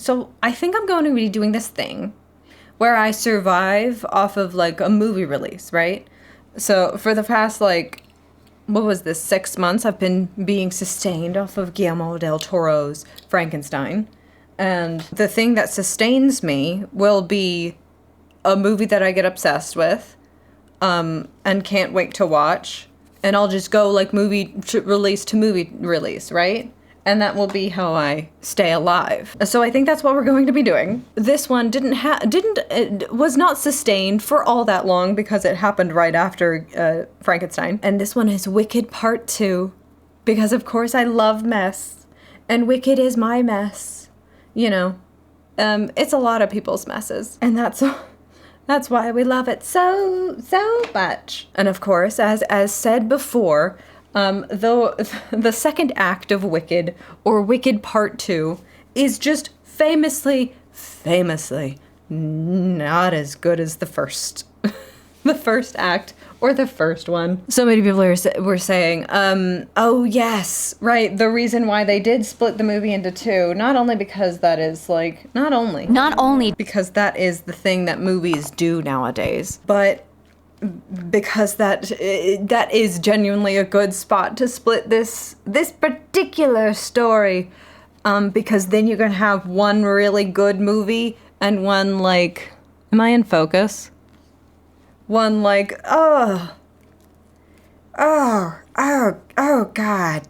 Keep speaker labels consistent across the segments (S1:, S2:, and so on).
S1: So I think I'm going to be doing this thing where I survive off of like a movie release, right? So for the past what was this, 6 months, I've been being sustained off of Guillermo del Toro's Frankenstein. And the thing that sustains me will be a movie that I get obsessed with, and can't wait to watch. And I'll just go like movie release to movie release, right? And that will be how I stay alive. So I think that's what we're going to be doing. This one was not sustained for all that long because it happened right after Frankenstein. And this one is Wicked Part 2, because of course I love mess, and Wicked is my mess. You know, it's a lot of people's messes, and that's why we love it so much. And of course, as said before, though the second act of Wicked, or Wicked Part 2, is just famously not as good as the first. The first act, or the first one. So many people were saying, oh yes, right, the reason why they did split the movie into two, not only because that is not only because that is the thing that movies do nowadays, but because that is genuinely a good spot to split this particular story, because then you're gonna have one really good movie and one am I in focus? One oh God,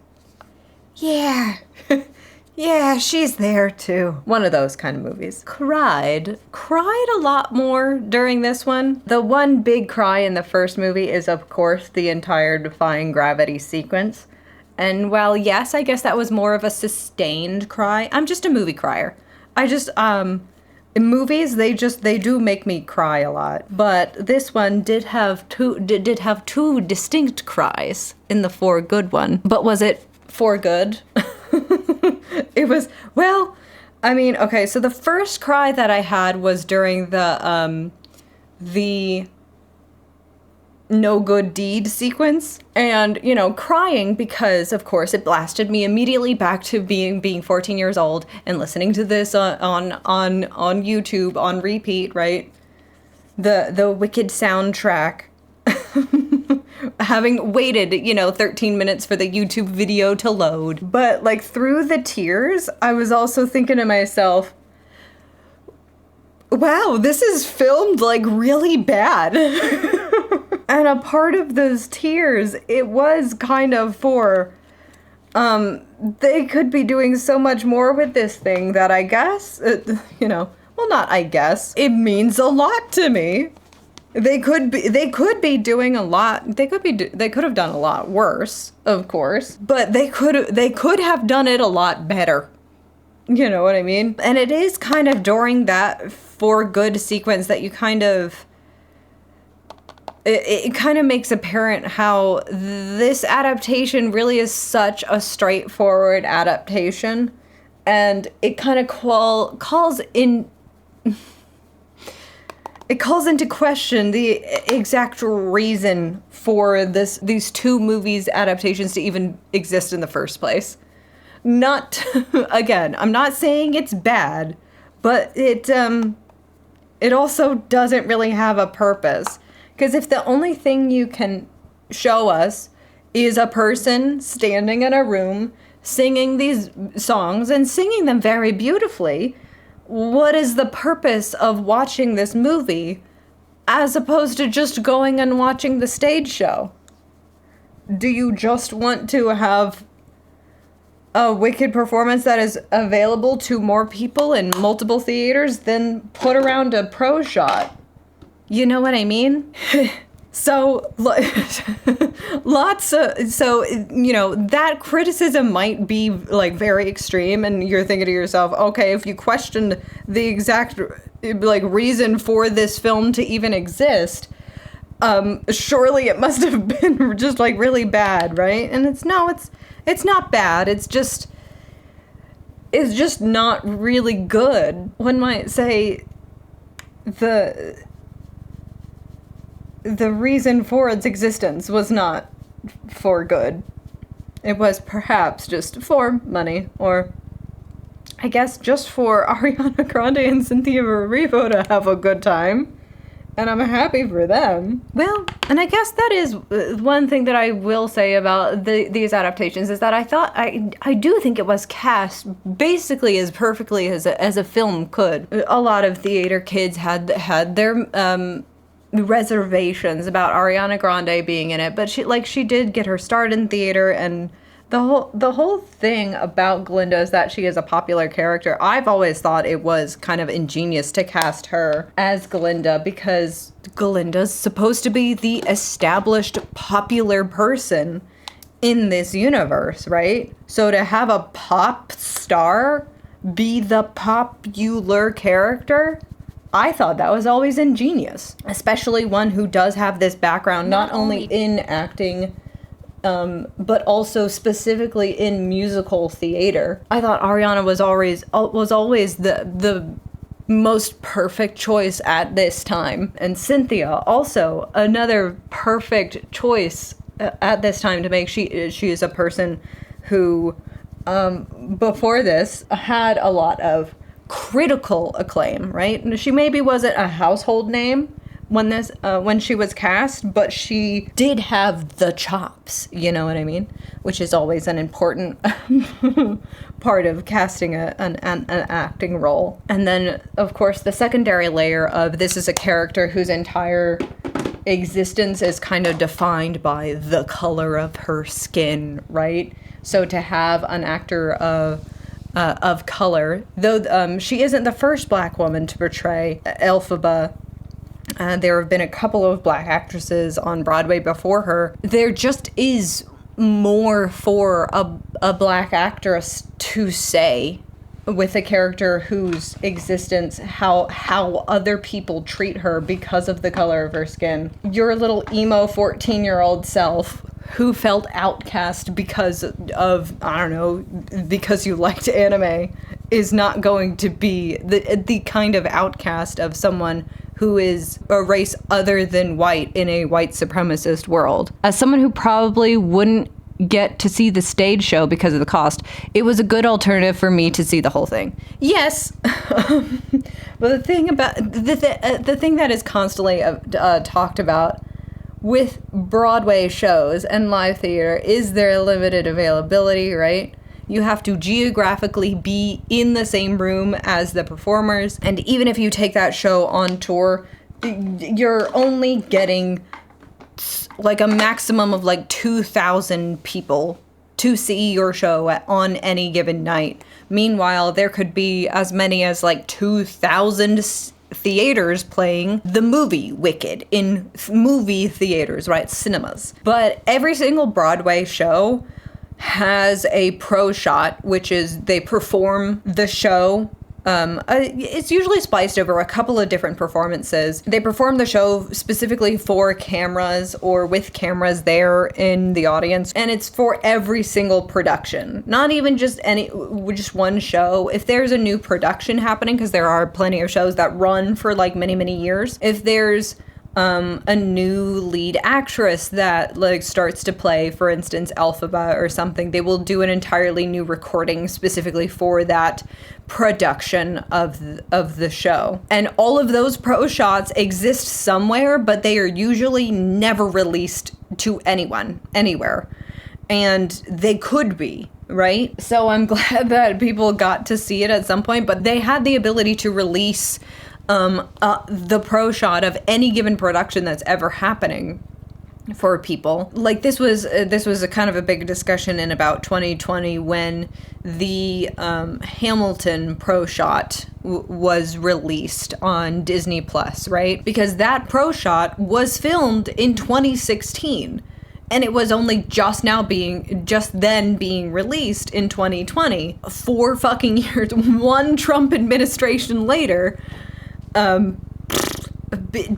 S1: yeah, yeah, she's there too. One of those kind of movies. Cried a lot more during this one. The one big cry in the first movie is, of course, the entire Defying Gravity sequence. And while, yes, I guess that was more of a sustained cry, I'm just a movie crier. In movies, they do make me cry a lot. But this one did have two distinct cries in the For Good one. But was it for good? It was, well, I mean, okay, so the first cry that I had was during the no good deed sequence, and crying because of course it blasted me immediately back to being 14 years old and listening to this on YouTube on repeat, right? The Wicked soundtrack. Having waited 13 minutes for the YouTube video to load. But through the tears, I was also thinking to myself, wow, this is filmed really bad. And a part of those tears, it was kind of for, they could be doing so much more with this thing that I guess, well, not I guess, it means a lot to me. They could be doing a lot. They could have done a lot worse, of course, but they could have done it a lot better. You know what I mean? And it is kind of during that For Good sequence that you kind of, it kind of makes apparent how this adaptation really is such a straightforward adaptation, and it kind of calls into question the exact reason for these two movies adaptations to even exist in the first place. Not, again, I'm not saying it's bad, but it also doesn't really have a purpose. Because if the only thing you can show us is a person standing in a room singing these songs and singing them very beautifully, what is the purpose of watching this movie as opposed to just going and watching the stage show? Do you just want to have a Wicked performance that is available to more people in multiple theaters than put around a pro shot? You know what I mean? So, that criticism might be very extreme, and you're thinking to yourself, okay, if you questioned the exact reason for this film to even exist, surely it must have been just really bad, right? And it's not bad. It's just not really good. One might say the reason for its existence was not for good. It was perhaps just for money, or I guess, just for Ariana Grande and Cynthia Erivo to have a good time. And I'm happy for them. Well, and I guess that is one thing that I will say about these adaptations is that I do think it was cast basically as perfectly as a film could. A lot of theater kids had their reservations about Ariana Grande being in it, but she did get her start in theater, and the whole thing about Glinda is that she is a popular character. I've always thought it was kind of ingenious to cast her as Glinda because Glinda's supposed to be the established popular person in this universe, right? So to have a pop star be the popular character, I thought that was always ingenious, especially one who does have this background not only in acting, but also specifically in musical theater. I thought Ariana was always the most perfect choice at this time. And Cynthia, also another perfect choice at this time to make. She is a person who, before this, had a lot of critical acclaim, right? She maybe wasn't a household name when she was cast, but she did have the chops, you know what I mean? Which is always an important part of casting an acting role. And then, of course, the secondary layer of this is a character whose entire existence is kind of defined by the color of her skin, right? So to have an actor of color, though she isn't the first Black woman to portray Elphaba. There have been a couple of Black actresses on Broadway before her. There just is more for a Black actress to say with a character whose existence, how other people treat her because of the color of her skin. Your little emo 14-year-old self who felt outcast because of, I don't know, because you liked anime, is not going to be the kind of outcast of someone who is a race other than white in a white supremacist world. As someone who probably wouldn't get to see the stage show because of the cost, it was a good alternative for me to see the whole thing. Yes, but the thing about the thing that is constantly talked about with Broadway shows and live theater is their limited availability, right? You have to geographically be in the same room as the performers, and even if you take that show on tour, you're only getting like a maximum of like 2,000 people to see your show on any given night. Meanwhile, there could be as many as like 2,000 theaters playing the movie Wicked in movie theaters, right? Cinemas. But every single Broadway show has a pro shot, which is they perform the show. It's usually spiced over a couple of different performances. They perform the show specifically for cameras or with cameras there in the audience, and it's for every single production, not even just one show. If there's a new production happening, because there are plenty of shows that run for like many years, if there's a new lead actress that like starts to play, for instance, Elphaba or something, they will do an entirely new recording specifically for that production of the show. And all of those pro shots exist somewhere, but they are usually never released to anyone, anywhere. And they could be, right? So I'm glad that people got to see it at some point, but they had the ability to release the pro shot of any given production that's ever happening for people. Like this was a kind of a big discussion in about 2020 when the Hamilton pro shot was released on Disney Plus, right? Because that pro shot was filmed in 2016. And it was only just then being released in 2020. 4 fucking years, one Trump administration later.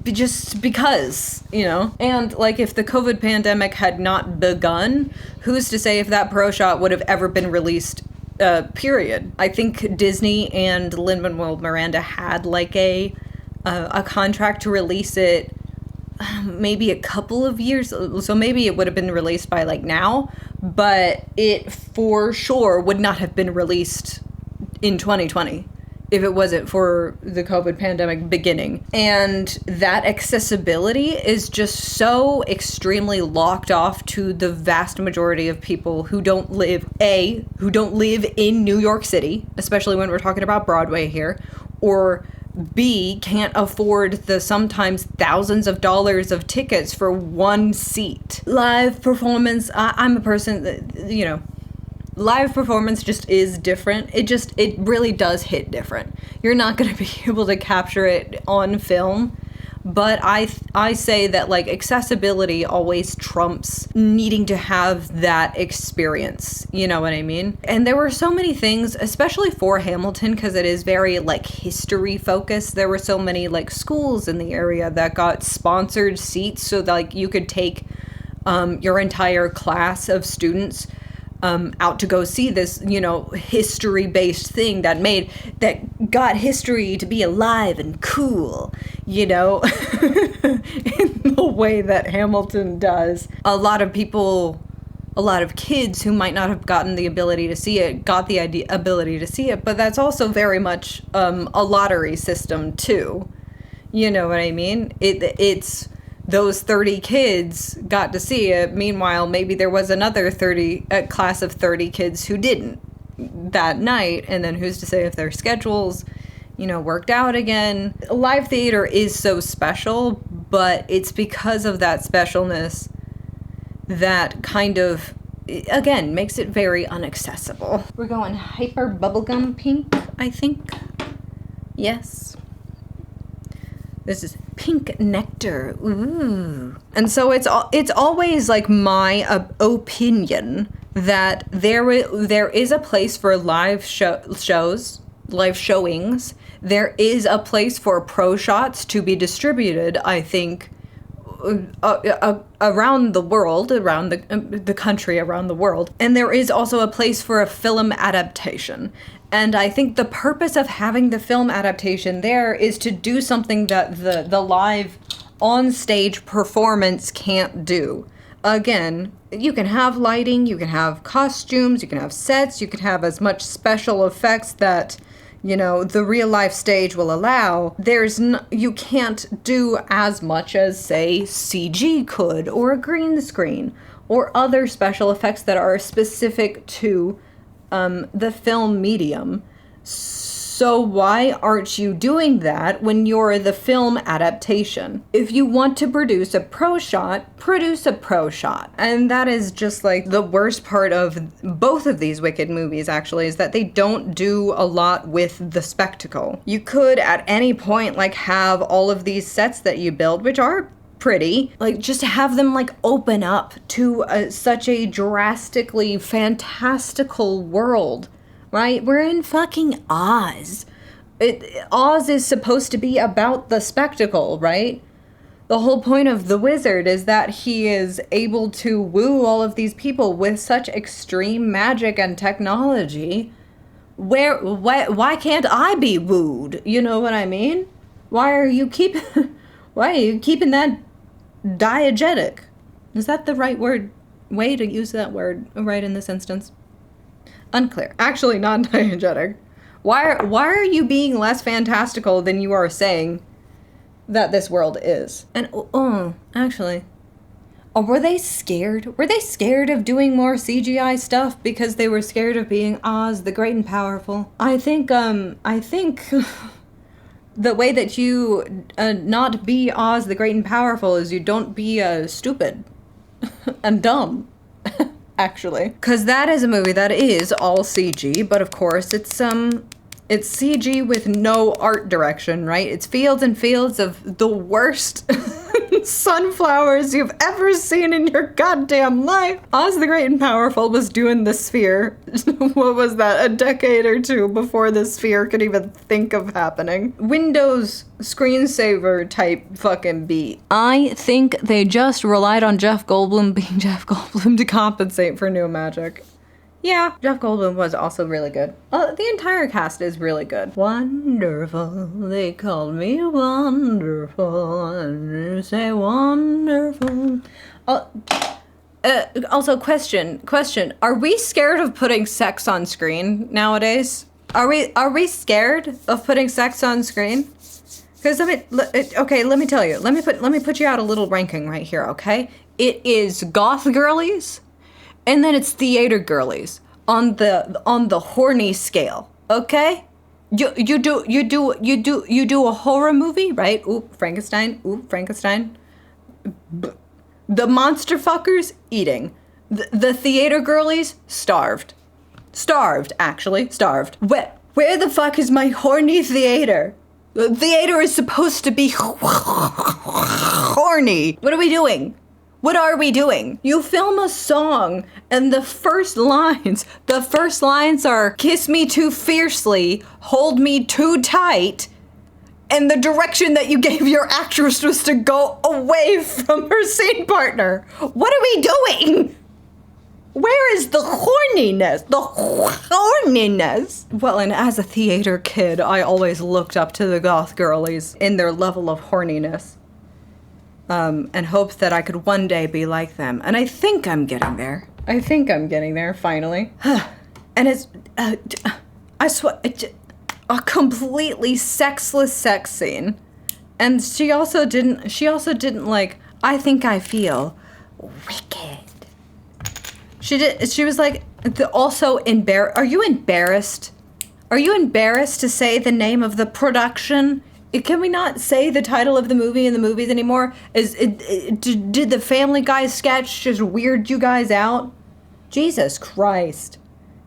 S1: Just because, you know, and like if the COVID pandemic had not begun, who's to say if that pro shot would have ever been released, period. I think Disney and Lin-Manuel Miranda had like a contract to release it maybe a couple of years, so maybe it would have been released by like now, but it for sure would not have been released in 2020 if it wasn't for the COVID pandemic beginning. And that accessibility is just so extremely locked off to the vast majority of people who don't live in New York City, especially when we're talking about Broadway here, or B, can't afford the sometimes thousands of dollars of tickets for one seat. Live performance, I'm a person that, you know, live performance just is different. It really does hit different. You're not going to be able to capture it on film, but I say that, like, accessibility always trumps needing to have that experience. You know what I mean? And there were so many things, especially for Hamilton, because it is very, like, history focused. There were so many, like, schools in the area that got sponsored seats so that, like, you could take your entire class of students out to go see this, you know, history-based thing that got history to be alive and cool, you know, in the way that Hamilton does. A lot of kids who might not have gotten the ability to see it got the ability to see it, but that's also very much a lottery system too. You know what I mean? It's those 30 kids got to see it. Meanwhile, maybe there was another class of 30 kids who didn't that night. And then who's to say if their schedules, you know, worked out again. Live theater is so special, but it's because of that specialness that kind of, again, makes it very inaccessible. We're going hyper bubblegum pink, I think. Yes. This is pink nectar. Ooh. And so it's always, like, my opinion that there is a place for live showings. There is a place for pro shots to be distributed, I think, around the world, around the country, around the world. And there is also a place for a film adaptation. And I think the purpose of having the film adaptation there is to do something that the live on-stage performance can't do. Again, you can have lighting, you can have costumes, you can have sets, you can have as much special effects that, you know, the real life stage will allow. You can't do as much as, say, CG could, or a green screen, or other special effects that are specific to the film medium. So why aren't you doing that when you're the film adaptation? If you want to produce a pro shot, produce a pro shot. And that is just, like, the worst part of both of these Wicked movies, actually, is that they don't do a lot with the spectacle. You could at any point, like, have all of these sets that you build, which are pretty, like, just have them, like, open up to such a drastically fantastical world, right? We're in fucking Oz. Oz is supposed to be about the spectacle, right? The whole point of the wizard is that he is able to woo all of these people with such extreme magic and technology. Why can't I be wooed? You know what I mean? Why are you keeping that diegetic? Is that the right way to use that word right in this instance? Unclear. Actually, non-diegetic. Why are you being less fantastical than you are saying that this world is? And actually, were they scared? Were they scared of doing more CGI stuff because they were scared of being Oz the Great and Powerful? I think the way that you not be Oz the Great and Powerful is you don't be stupid and dumb, actually. Because that is a movie that is all CG, but of course it's CG with no art direction, right? It's fields and fields of the worst sunflowers you've ever seen in your goddamn life. Oz the Great and Powerful was doing the Sphere. What was that? A decade or two before the Sphere could even think of happening. Windows screensaver type fucking beat. I think they just relied on Jeff Goldblum being Jeff Goldblum to compensate for new magic. Yeah, Jeff Goldblum was also really good. The entire cast is really good. Wonderful, they called me wonderful, and you say wonderful. Also, question, are we scared of putting sex on screen nowadays? Are we scared of putting sex on screen? Because let me tell you. Let me put you out a little ranking right here, okay? It is goth girlies, and then it's theater girlies on the horny scale, okay? You do a horror movie, right? Ooh, Frankenstein. Ooh, Frankenstein. The monster fuckers eating. The theater girlies starved. Starved, actually. Starved. Where the fuck is my horny theater? The theater is supposed to be horny. What are we doing? What are we doing? You film a song and the first lines are kiss me too fiercely, hold me too tight, and the direction that you gave your actress was to go away from her scene partner. What are we doing? Where is the horniness? The horniness? Well, and as a theater kid, I always looked up to the goth girlies in their level of horniness. And hoped that I could one day be like them. And I think I'm getting there. I think I'm getting there, finally. And it's, I swear, a completely sexless sex scene. And she also didn't like, I think I feel wicked. She was like, also embarrassed. Are you embarrassed? Are you embarrassed to say the name of the production? Can we not say the title of the movie in the movies anymore? Did the Family Guy sketch just weird you guys out? Jesus Christ.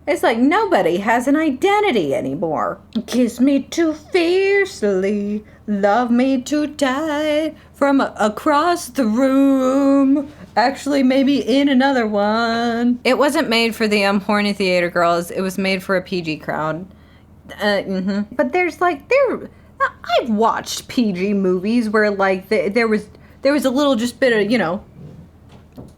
S1: It's like nobody has an identity anymore. Kiss me too fiercely, love me too tight, from across the room. Actually, maybe in another one. It wasn't made for the horny theater girls. It was made for a PG crowd. But I've watched PG movies where like there was a little just bit of, you know,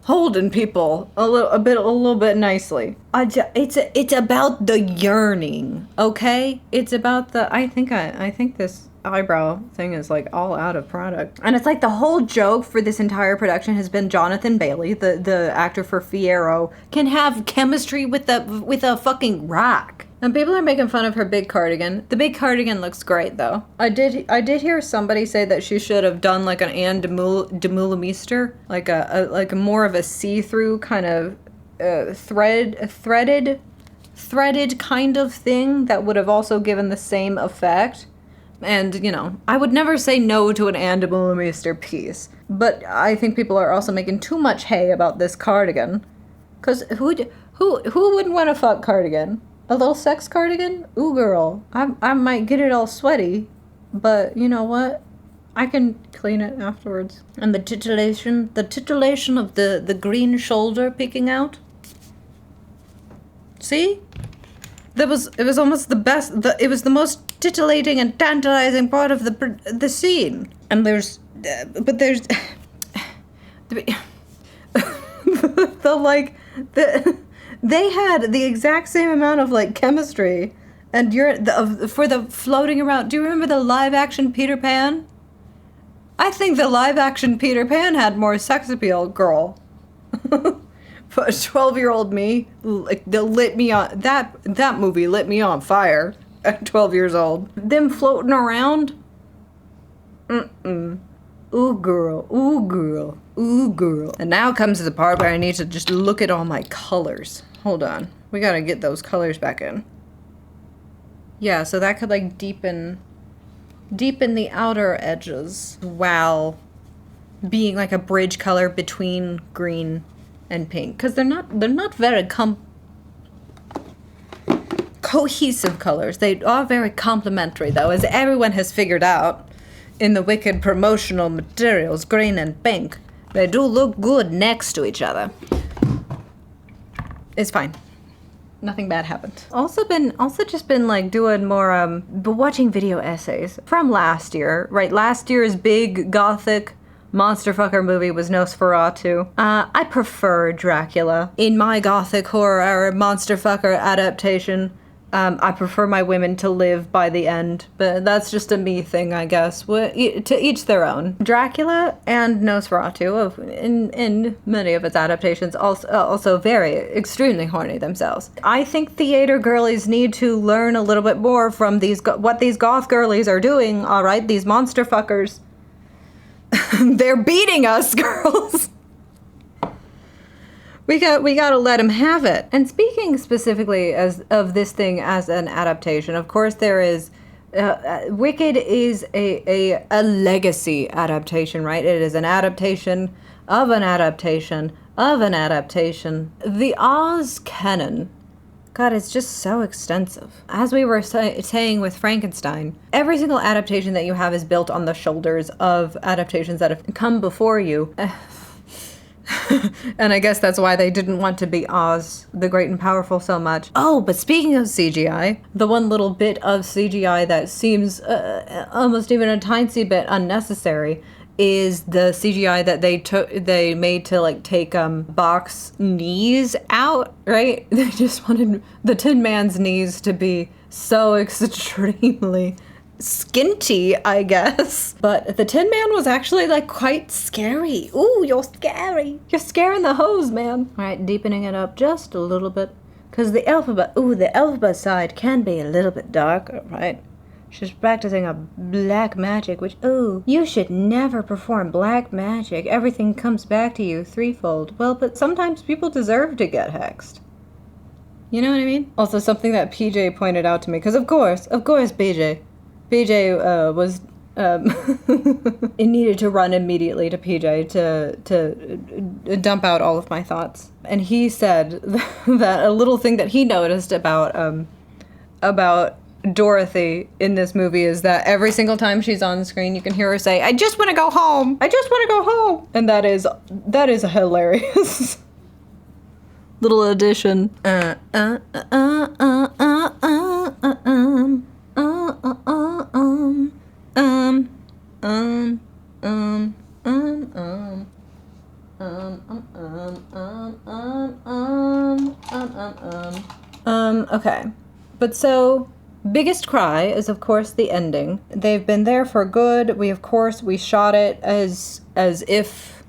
S1: holding people a little bit nicely. It's about the yearning, okay? It's about the I think this eyebrow thing is like all out of product. And it's like the whole joke for this entire production has been Jonathan Bailey, the actor for Fiyero, can have chemistry with a fucking rock. And people are making fun of her big cardigan. The big cardigan looks great, though. I did hear somebody say that she should have done like an Anne Demoulemeister, like a more of a see-through kind of threaded kind of thing that would have also given the same effect. And, you know, I would never say no to an Anne Demoulemeister piece, but I think people are also making too much hay about this cardigan. 'Cause who wouldn't want to fuck cardigan? A little sex cardigan? Ooh, girl. I might get it all sweaty, but you know what? I can clean it afterwards. And the titillation of the green shoulder peeking out. See? It was almost the best. It was the most titillating and tantalizing part of the scene. And there's they had the exact same amount of like chemistry, and for the floating around. Do you remember the live action Peter Pan? I think the live action Peter Pan had more sex appeal, girl. But 12-year-old me, like, lit me on that movie lit me on fire at 12 years old. Them floating around. Ooh, girl. Ooh, girl. Ooh, girl. And now comes the part where I need to just look at all my colors. Hold on. We gotta get those colors back in. Yeah, so that could, like, deepen the outer edges while being, like, a bridge color between green and pink. Because they're not very cohesive colors. They are very complementary, though, as everyone has figured out in the Wicked promotional materials, green and pink. They do look good next to each other. It's fine. Nothing bad happened. Also just been like doing more watching video essays from last year. Right, last year's big gothic monster fucker movie was Nosferatu. I prefer Dracula in my gothic horror monster fucker adaptation I prefer my women to live by the end, but that's just a me thing, I guess. To each their own. Dracula and Nosferatu, in many of its adaptations, also very extremely horny themselves. I think theater girlies need to learn a little bit more from what these goth girlies are doing. All right, these monster fuckers. They're beating us, girls. We gotta let him have it. And speaking specifically of this thing as an adaptation, of course there is, Wicked is a legacy adaptation, right? It is an adaptation of an adaptation of an adaptation. The Oz canon, God, it's just so extensive. As we were saying with Frankenstein, every single adaptation that you have is built on the shoulders of adaptations that have come before you. And I guess that's why they didn't want to be Oz, the Great and Powerful, so much. Oh, but speaking of CGI, the one little bit of CGI that seems almost even a tiny bit unnecessary is the CGI that they made to like take Bach's knees out, right? They just wanted the Tin Man's knees to be so extremely skinty, I guess. But the Tin Man was actually like quite scary. Ooh, you're scary. You're scaring the hose, man. All right, deepening it up just a little bit. Because the alphabet side can be a little bit darker, right? She's practicing a black magic, which, ooh, you should never perform black magic. Everything comes back to you threefold. Well, but sometimes people deserve to get hexed. You know what I mean? Also, something that PJ pointed out to me, because of course, PJ was, it needed to run immediately to PJ to dump out all of my thoughts. And he said that a little thing that he noticed about Dorothy in this movie is that every single time she's on screen, you can hear her say, "I just want to go home. I just want to go home." And that is a hilarious little addition. Okay. But so, biggest cry is of course the ending. They've been there for good. We shot it as if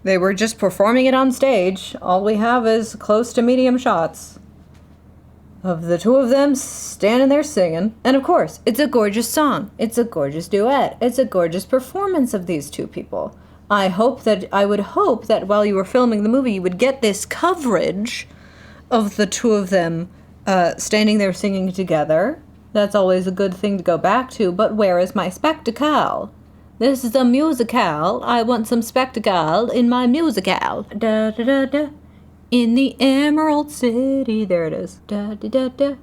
S1: they were just performing it on stage. All we have is close to medium shots of the two of them standing there singing. And of course, it's a gorgeous song. It's a gorgeous duet. It's a gorgeous performance of these two people. I would hope that while you were filming the movie, you would get this coverage of the two of them standing there singing together. That's always a good thing to go back to, but where is my spectacle? This is a musical. I want some spectacle in my musical. Da da da da. In the Emerald City. There it is. Da da da da.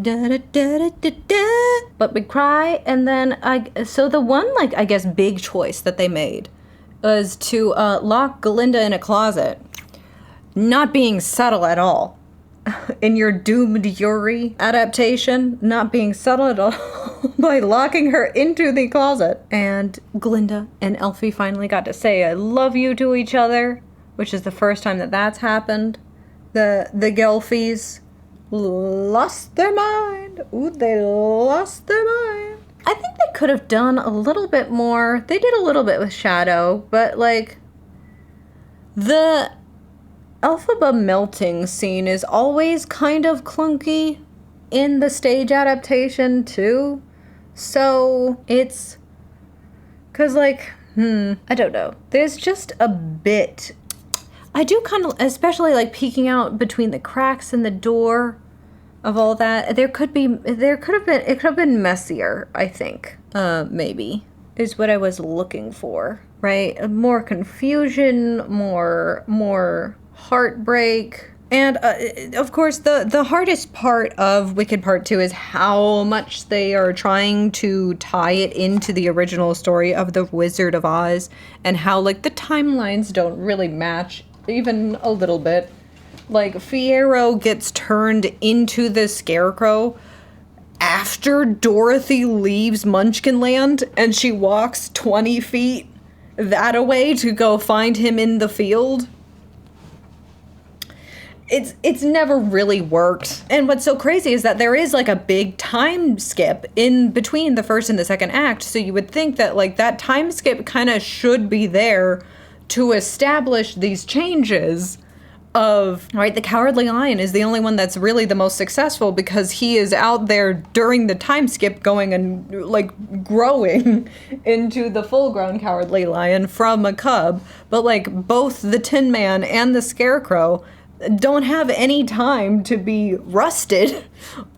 S1: Da da da da da. But we cry, and then so the one, like, I guess big choice that they made was to lock Glinda in a closet. Not being subtle at all. In your Doomed Yuri adaptation, not being subtle at all by locking her into the closet. And Glinda and Elfie finally got to say I love you to each other, which is the first time that's happened. The Gelfies lost their mind. Ooh, they lost their mind. I think they could have done a little bit more. They did a little bit with Shadow, but like the Elphaba melting scene is always kind of clunky in the stage adaptation too. So it's, cause like, I don't know. There's just a bit, I do kind of, especially like peeking out between the cracks in the door of all that. It could have been messier, I think. Maybe is what I was looking for, right? More confusion, more heartbreak. And of course the hardest part of Wicked Part 2 is how much they are trying to tie it into the original story of the Wizard of Oz, and how like the timelines don't really match even a little bit. Like Fiyero gets turned into the Scarecrow after Dorothy leaves Munchkinland, and she walks 20 feet that away to go find him in the field. it's never really worked. And what's so crazy is that there is like a big time skip in between the first and the second act. So you would think that like that time skip kind of should be there to establish these changes of, right, the Cowardly Lion is the only one that's really the most successful because he is out there during the time skip going and like growing into the full-grown Cowardly Lion from a cub. But like both the Tin Man and the Scarecrow don't have any time to be rusted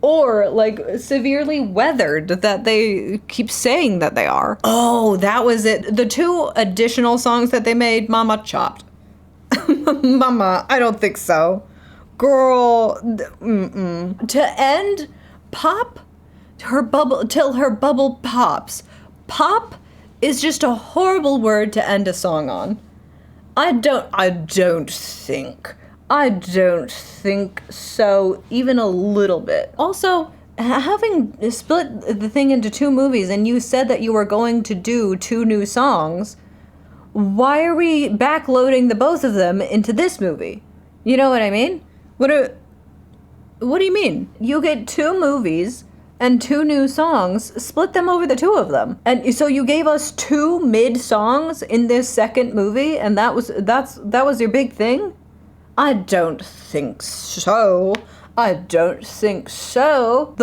S1: or like severely weathered that they keep saying that they are. Oh, that was it. The 2 additional songs that they made, Mama chopped. Mama, I don't think so. Girl, to end pop her bubble till her bubble pops. Pop is just a horrible word to end a song on. I don't think so, even a little bit. Also, having split the thing into 2 movies and you said that you were going to do 2 new songs, why are we backloading the both of them into this movie? You know what I mean? What do you mean? You get 2 movies and 2 new songs, split them over the 2 of them. And so you gave us 2 mid songs in this second movie and that was your big thing? I don't think so. The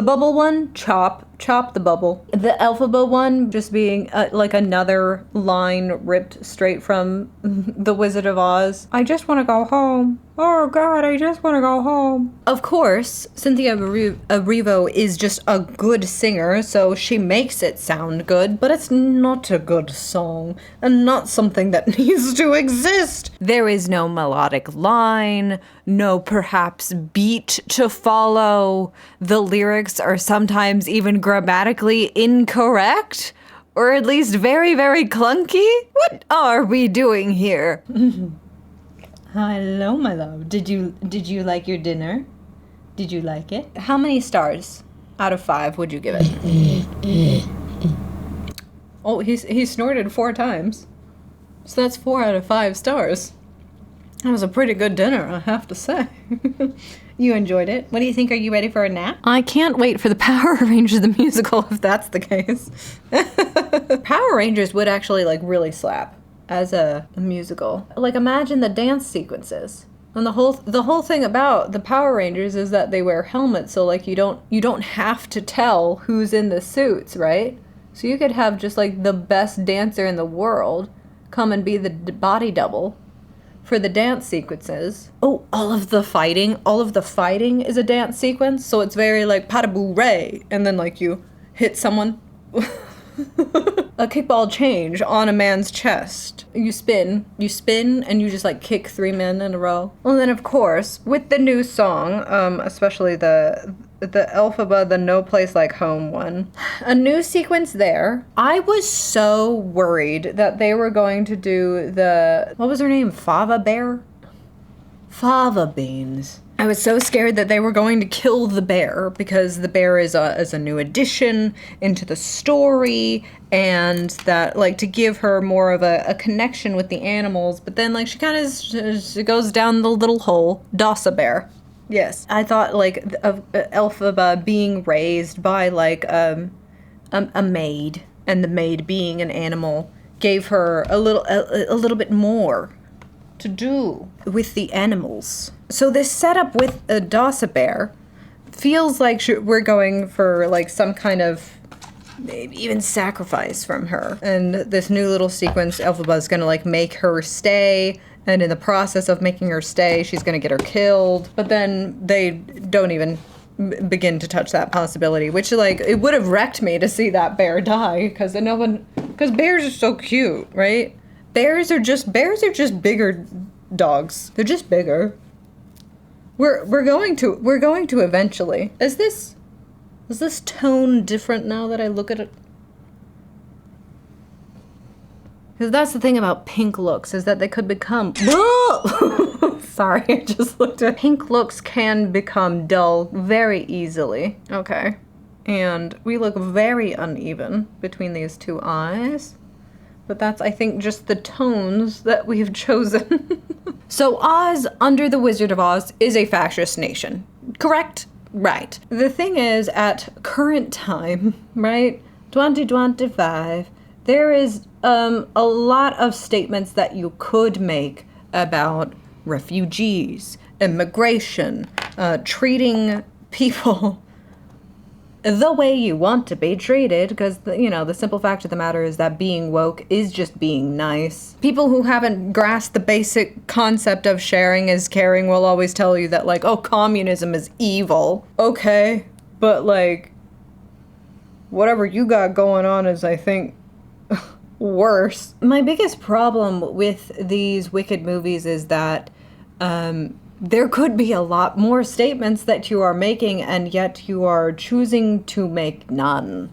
S1: bubble one, chop the bubble. The Elphaba one just being like another line ripped straight from The Wizard of Oz. I just want to go home. Oh God, I just want to go home. Of course, Cynthia Erivo is just a good singer, so she makes it sound good, but it's not a good song, and not something that needs to exist. There is no melodic line, no perhaps beat to follow. The lyrics are sometimes even grammatically incorrect, or at least very, very clunky. What are we doing here? Hello, my love. Did you like your dinner? Did you like it? How many stars out of 5 would you give it? Oh, he snorted 4 times. So that's 4 out of 5 stars. That was a pretty good dinner, I have to say. You enjoyed it. What do you think? Are you ready for a nap? I can't wait for the Power Rangers the musical if that's the case. Power Rangers would actually like really slap as a musical. Like imagine the dance sequences. And the whole thing about the Power Rangers is that they wear helmets, so like you don't have to tell who's in the suits, right? So you could have just like the best dancer in the world come and be the body double for the dance sequences. Oh, all of the fighting is a dance sequence, so it's very like Pataboo Ray, and then like you hit someone a kickball change on a man's chest. You spin, and you just like kick 3 men in a row. Well, then of course, with the new song, especially the Elphaba, the No Place Like Home one, a new sequence there. I was so worried that they were going to do the, what was her name? Fava Bear? Fava Beans. I was so scared that they were going to kill the bear because the bear is a new addition into the story, and that like to give her more of a connection with the animals. But then like she goes down the little hole. Dasa Bear. Yes, I thought like of Elphaba being raised by like a maid, and the maid being an animal gave her a little bit more to do with the animals. So this setup with a Dasa Bear feels like we're going for like some kind of maybe even sacrifice from her. And this new little sequence, Elphaba's gonna like make her stay, and in the process of making her stay, she's gonna get her killed. But then they don't even begin to touch that possibility, which like it would have wrecked me to see that bear die, because bears are so cute, right? Bears are just bigger dogs. They're just bigger. We're going to eventually. Is this tone different now that I look at it? Because that's the thing about pink looks, is that they could become... Sorry, I just looked at... Pink looks can become dull very easily. Okay. And we look very uneven between these 2 eyes. But that's, I think, just the tones that we've chosen. So Oz, under the Wizard of Oz, is a fascist nation. Correct? Right. The thing is, at current time, right, 2025, there is a lot of statements that you could make about refugees, immigration, treating people the way you want to be treated, because, the simple fact of the matter is that being woke is just being nice. People who haven't grasped the basic concept of sharing is caring will always tell you that, like, oh, communism is evil. Okay, but, like, whatever you got going on is, I think, worse. My biggest problem with these Wicked movies is that, there could be a lot more statements that you are making, and yet you are choosing to make none.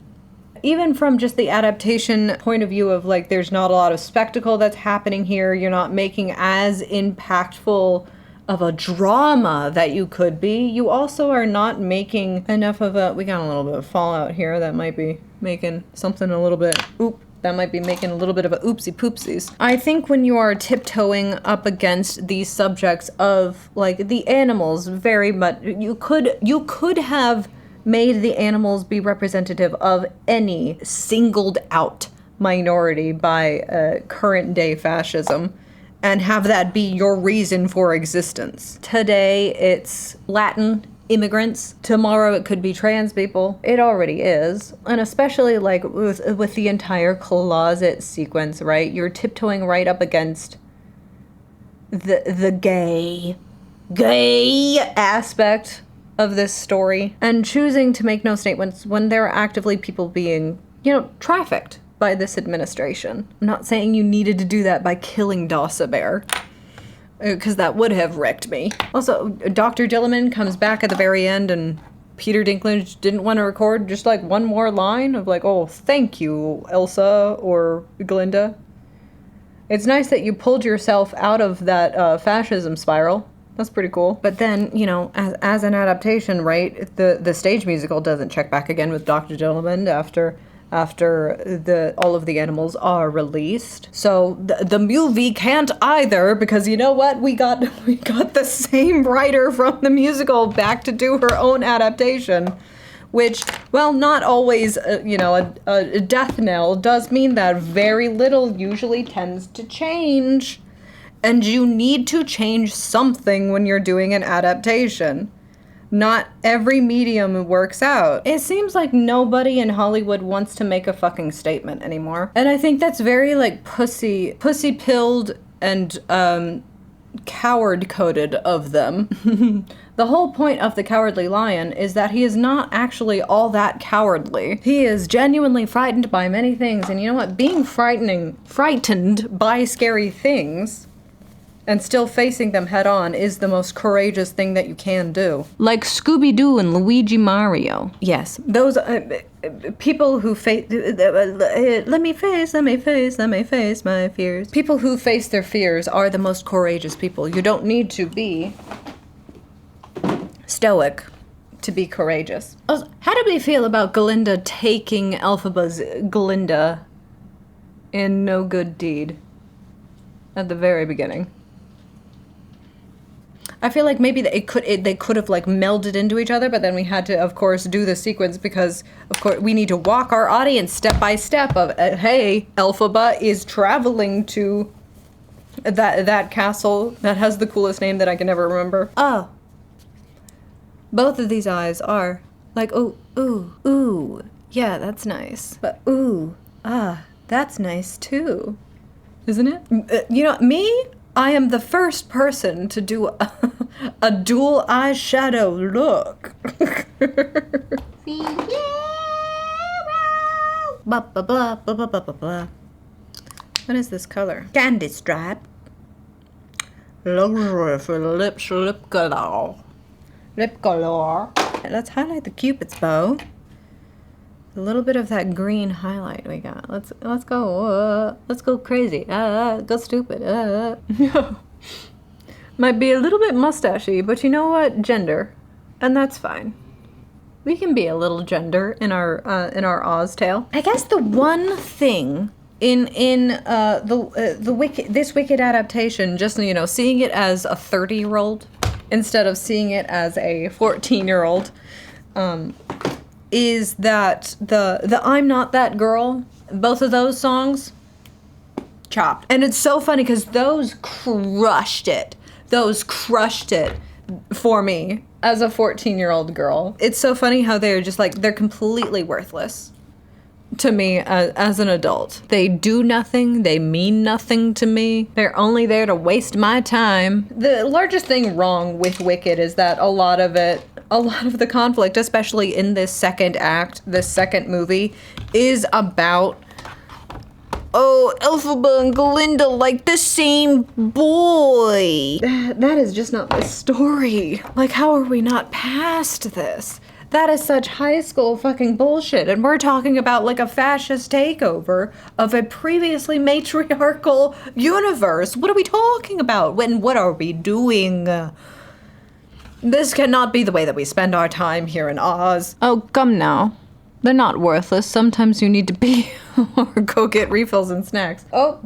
S1: Even from just the adaptation point of view of, like, there's not a lot of spectacle that's happening here. You're not making as impactful of a drama that you could be. You also are not making enough of a... We got a little bit of fallout here that might be making something a little bit... That might be making a little bit of a oopsie poopsies. I think when you are tiptoeing up against these subjects of, like, the animals very much, you could have made the animals be representative of any singled out minority by current day fascism and have that be your reason for existence. Today it's Latin immigrants. Tomorrow it could be trans people. It already is. And especially, like, with the entire closet sequence, right? You're tiptoeing right up against the gay aspect of this story and choosing to make no statements when there are actively people being, trafficked by this administration. I'm not saying you needed to do that by killing Dasa Bear, because that would have wrecked me. Also, Dr. Dillerman comes back at the very end, and Peter Dinklage didn't want to record just, like, one more line of, like, oh, thank you, Elsa or Glinda. It's nice that you pulled yourself out of that fascism spiral. That's pretty cool. But then, as an adaptation, right, the stage musical doesn't check back again with Dr. Dillerman after all of the animals are released. So the movie can't either, because you know what? We got the same writer from the musical back to do her own adaptation, which, well, not always, a death knell does mean that very little usually tends to change. And you need to change something when you're doing an adaptation. Not every medium works out. It seems like nobody in Hollywood wants to make a fucking statement anymore. And I think that's very, like, pussy-pilled and, coward-coded of them. The whole point of the Cowardly Lion is that he is not actually all that cowardly. He is genuinely frightened by many things, and you know what? Being frightened by scary things and still facing them head on is the most courageous thing that you can do. Like Scooby-Doo and Luigi Mario. Yes, those people who face... let me face my fears. People who face their fears are the most courageous people. You don't need to be stoic to be courageous. Also, how did we feel about Glinda taking Elphaba's Glinda in No Good Deed at the very beginning? I feel like maybe they could have, like, melded into each other, but then we had to, of course, do the sequence because, of course, we need to walk our audience step by step of, hey, Elphaba is traveling to that castle that has the coolest name that I can never remember. Oh. Both of these eyes are like, ooh, yeah, that's nice. But that's nice too. Isn't it? Me? I am the first person to do a dual eyeshadow look. Blah, blah, blah, blah, blah, blah, blah. What is this color? Candy stripe. Luxury for the lips, lip color. Lip color. Let's highlight the Cupid's bow. A little bit of that green highlight we got. Let's go crazy. Go stupid. Might be a little bit mustachy, but you know what? Gender, and that's fine. We can be a little gender in our Oz tale. I guess the one thing the Wicked, this Wicked adaptation, just, you know, seeing it as a 30-year-old instead of seeing it as a 14-year-old, is that the I'm Not That Girl, both of those songs, chopped. And it's so funny because those crushed it. Those crushed it for me as a 14-year-old girl. It's so funny how they're just like, they're completely worthless to me as an adult. They do nothing. They mean nothing to me. They're only there to waste my time. The largest thing wrong with Wicked is that a lot of the conflict, especially in this second act, this second movie, is about, oh, Elphaba and Glinda like the same boy. That is just not the story. Like, how are we not past this? That is such high school fucking bullshit. And we're talking about like a fascist takeover of a previously matriarchal universe. What are we talking about? What are we doing? This cannot be the way that we spend our time here in Oz. Oh, come now. They're not worthless. Sometimes you need to be or go get refills and snacks. Oh,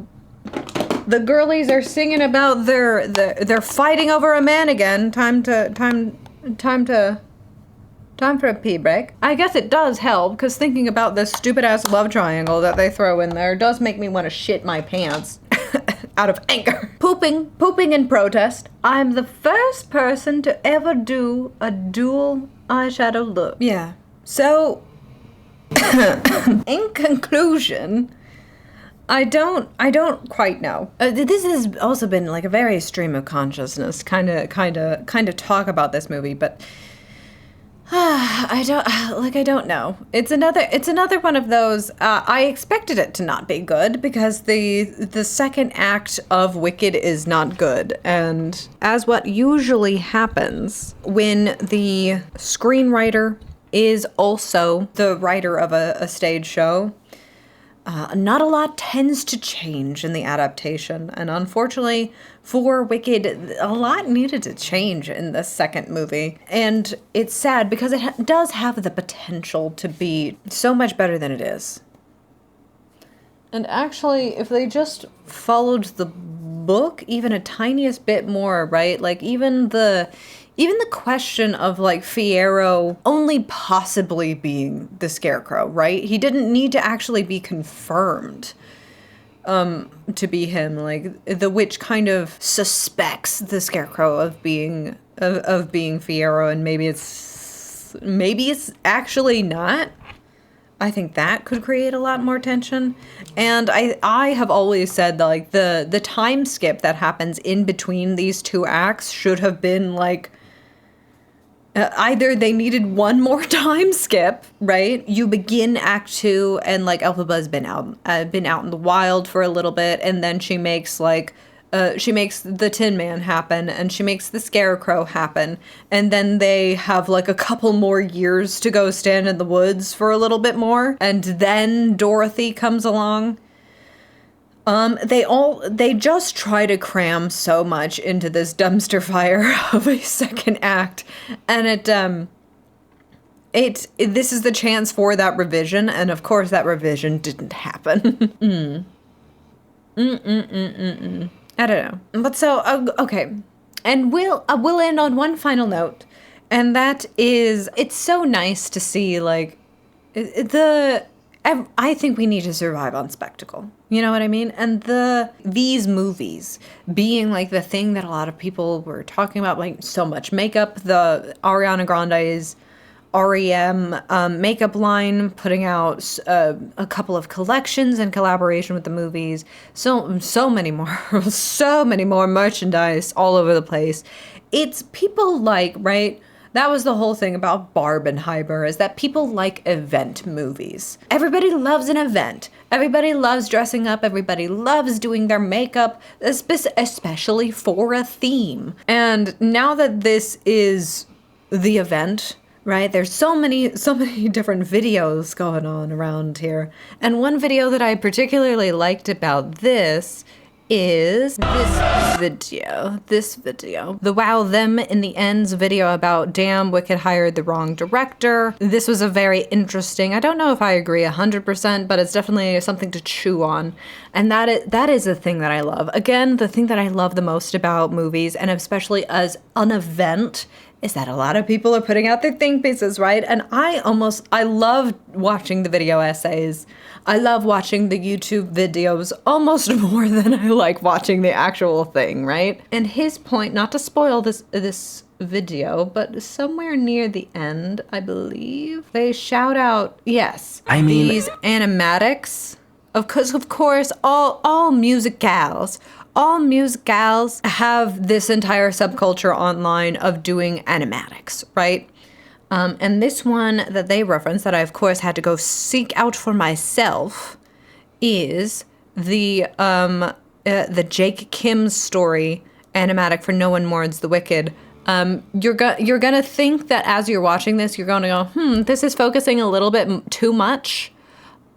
S1: the girlies are singing about they're fighting over a man again. Time for a pee break. I guess it does help, because thinking about this stupid-ass love triangle that they throw in there does make me want to shit my pants out of anger. Pooping in protest. I'm the first person to ever do a dual eyeshadow look. Yeah. So, in conclusion, I don't quite know. This has also been like a very stream of consciousness kind of talk about this movie, but I don't know. It's another one of those. I expected it to not be good because the second act of Wicked is not good, and as what usually happens when the screenwriter is also the writer of a stage show, not a lot tends to change in the adaptation, and unfortunately for Wicked, a lot needed to change in the second movie. And it's sad because it does have the potential to be so much better than it is. And actually, if they just followed the book even a tiniest bit more, right? Like even the question of like Fiyero only possibly being the Scarecrow, right? He didn't need to actually be confirmed to be him. Like the witch kind of suspects the Scarecrow of being Fiyero, and maybe it's actually not. I think that could create a lot more tension. And I have always said that like the time skip that happens in between these two acts should have been like, either they needed one more time skip, right? You begin Act 2 and like Elphaba's been out in the wild for a little bit, and then she makes the Tin Man happen, and she makes the Scarecrow happen, and then they have like a couple more years to go stand in the woods for a little bit more, and then Dorothy comes along. They just try to cram so much into this dumpster fire of a second act, and this is the chance for that revision, and of course that revision didn't happen. I don't know, but so okay, and we'll end on one final note, and that is, it's so nice to see like I think we need to survive on spectacle. You know what I mean? And these movies being like the thing that a lot of people were talking about, like so much makeup, the Ariana Grande's REM makeup line, putting out a couple of collections in collaboration with the movies, so many more, so many more merchandise all over the place. It's people like, right? That was the whole thing about Barbenheimer, is that people like event movies. Everybody loves an event. Everybody loves dressing up. Everybody loves doing their makeup, especially for a theme. And now that this is the event, right, there's so many different videos going on around here. And one video that I particularly liked about this is this video. The Wow Them in the Ends video about damn Wicked hired the wrong director. This was a very interesting, I don't know if I agree 100%, but it's definitely something to chew on. And that is the thing that I love. Again, the thing that I love the most about movies, and especially as an event, is that a lot of people are putting out their think pieces, right? And I love watching the video essays. I love watching the YouTube videos almost more than I like watching the actual thing, right? And his point, not to spoil this video, but somewhere near the end, I believe, they shout out, yes, these animatics. Of course, all music gals have this entire subculture online of doing animatics, right? And this one that they reference, that I of course had to go seek out for myself, is the Jake Kim story animatic for No One Mourns the Wicked. You're gonna think that as you're watching this, you're gonna go, this is focusing a little bit too much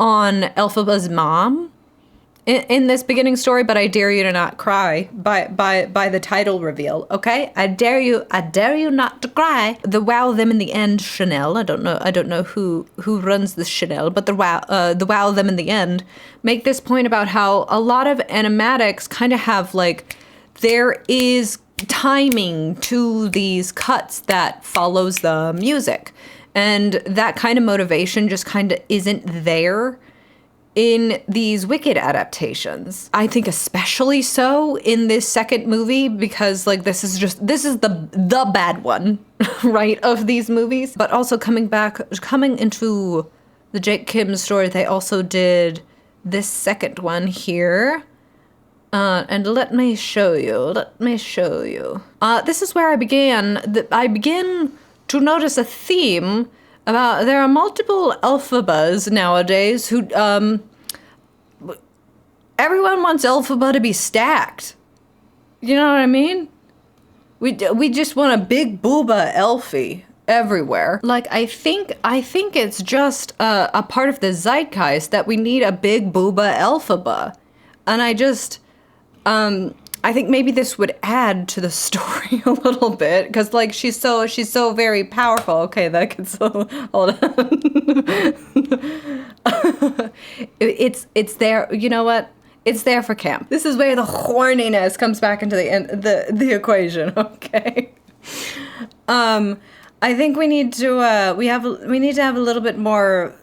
S1: on Elphaba's mom in this beginning story, but I dare you to not cry by the title reveal, okay? I dare you not to cry. The Wow Them in the End Chanel, I don't know who runs the Chanel, but the Wow Them in the End make this point about how a lot of animatics kind of have like, there is timing to these cuts that follows the music. And that kind of motivation just kind of isn't there in these Wicked adaptations. I think especially so in this second movie, because like this is the bad one, right, of these movies. But also coming into the Jake Kim story, they also did this second one here. And let me show you. This is where I begin to notice a theme about there are multiple Elphabas nowadays who everyone wants Elphaba to be stacked. You know what I mean? We just want a big booba Elfie everywhere. Like I think it's just a part of the zeitgeist that we need a big booba Elphaba, and I think maybe this would add to the story a little bit, because like she's so very powerful. Okay, that gets hold on. It's there. You know what? It's there for camp. This is where the horniness comes back into the equation. Okay. I think we need to have a little bit more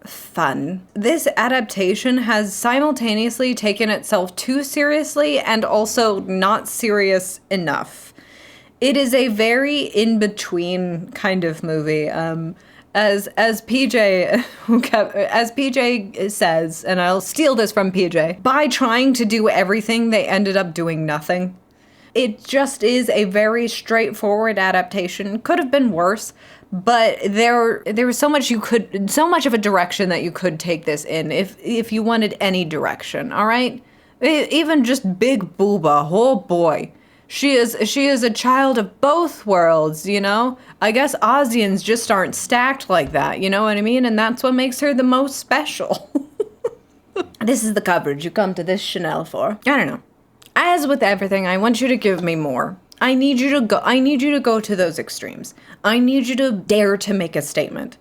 S1: fun. This adaptation has simultaneously taken itself too seriously and also not serious enough. It is a very in-between kind of movie. As PJ says, and I'll steal this from PJ, by trying to do everything, they ended up doing nothing. It just is a very straightforward adaptation. Could have been worse, but there was so much of a direction that you could take this in if you wanted any direction, all right? Even just Big Booba, oh boy. She is a child of both worlds, you know? I guess Aussians just aren't stacked like that, you know what I mean? And that's what makes her the most special. This is the coverage you come to this Chanel for. I don't know. As with everything, I want you to give me more. I need you to go to those extremes. I need you to dare to make a statement.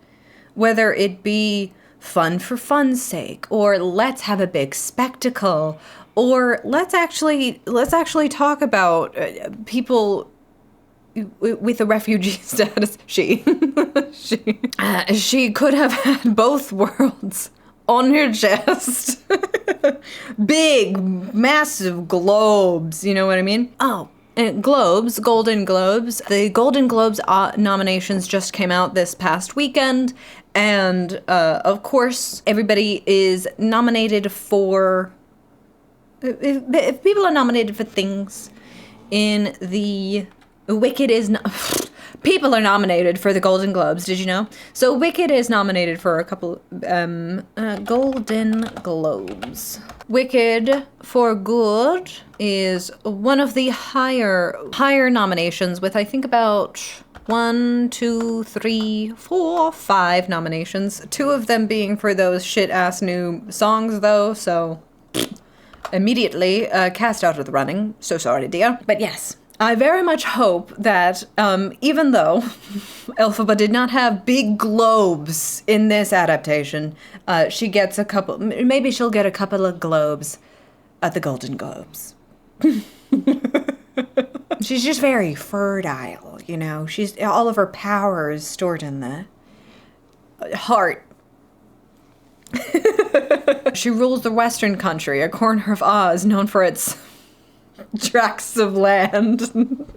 S1: Whether it be fun for fun's sake, or let's have a big spectacle, or let's actually talk about people with a refugee status. She could have had both worlds on her chest. Big, massive globes, you know what I mean? Oh, and Golden Globes. The Golden Globes nominations just came out this past weekend, and of course, everybody is nominated for... If people are nominated for things in the... Wicked is... People are nominated for the Golden Globes, did you know? So Wicked is nominated for a couple Golden Globes. Wicked for Good is one of the higher nominations, with I think about 1, 2, 3, 4, 5 nominations. 2 of them being for those shit-ass new songs, though, so... immediately cast out of the running. So sorry, dear. But yes, I very much hope that even though Elphaba did not have big globes in this adaptation, she gets a couple, maybe she'll get a couple of globes at the Golden Globes. She's just very fertile, you know. She's all of her power is stored in the heart. She rules the Western Country, a corner of Oz known for its tracts of land.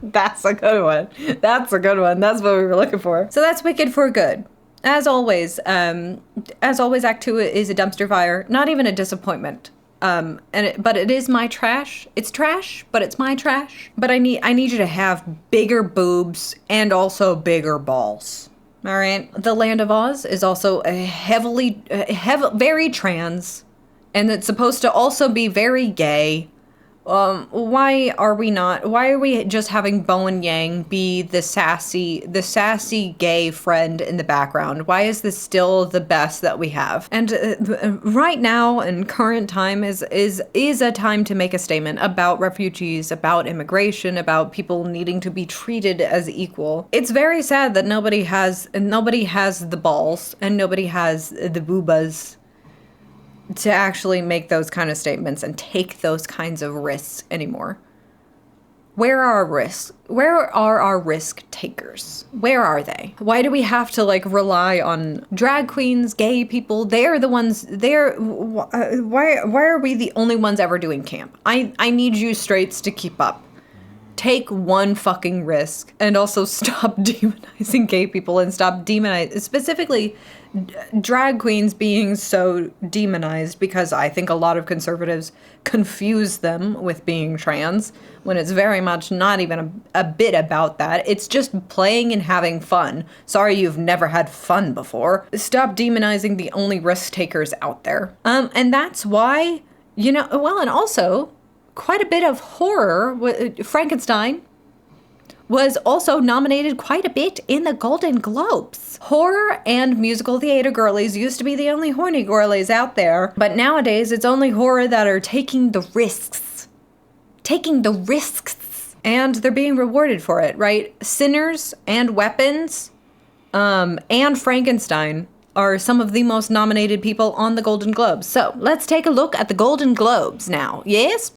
S1: That's a good one. That's a good one. That's what we were looking for. So that's Wicked for Good. As always, Act 2 is a dumpster fire. Not even a disappointment. But it is my trash. It's trash, but it's my trash. But I need you to have bigger boobs and also bigger balls. All right. The Land of Oz is also very trans, and it's supposed to also be very gay. Why are we just having Bowen Yang be the sassy gay friend in the background? Why is this still the best that we have? And right now in current time is a time to make a statement about refugees, about immigration, about people needing to be treated as equal. It's very sad that nobody has the balls and nobody has the boobas to actually make those kind of statements and take those kinds of risks anymore. Where are our risks? Where are our risk takers? Where are they? Why do we have to rely on drag queens, gay people? They're the ones. Why are we the only ones ever doing camp? I need you straights to keep up. Take one fucking risk and also stop demonizing gay people and stop demonizing, specifically drag queens being so demonized, because I think a lot of conservatives confuse them with being trans when it's very much not even a bit about that. It's just playing and having fun. Sorry you've never had fun before. Stop demonizing the only risk takers out there. And that's why, and also quite a bit of horror. Frankenstein was also nominated quite a bit in the Golden Globes. Horror and musical theater girlies used to be the only horny girlies out there, but nowadays it's only horror that are taking the risks. And they're being rewarded for it, right? Sinners and Weapons and Frankenstein are some of the most nominated people on the Golden Globes. So let's take a look at the Golden Globes now, yes?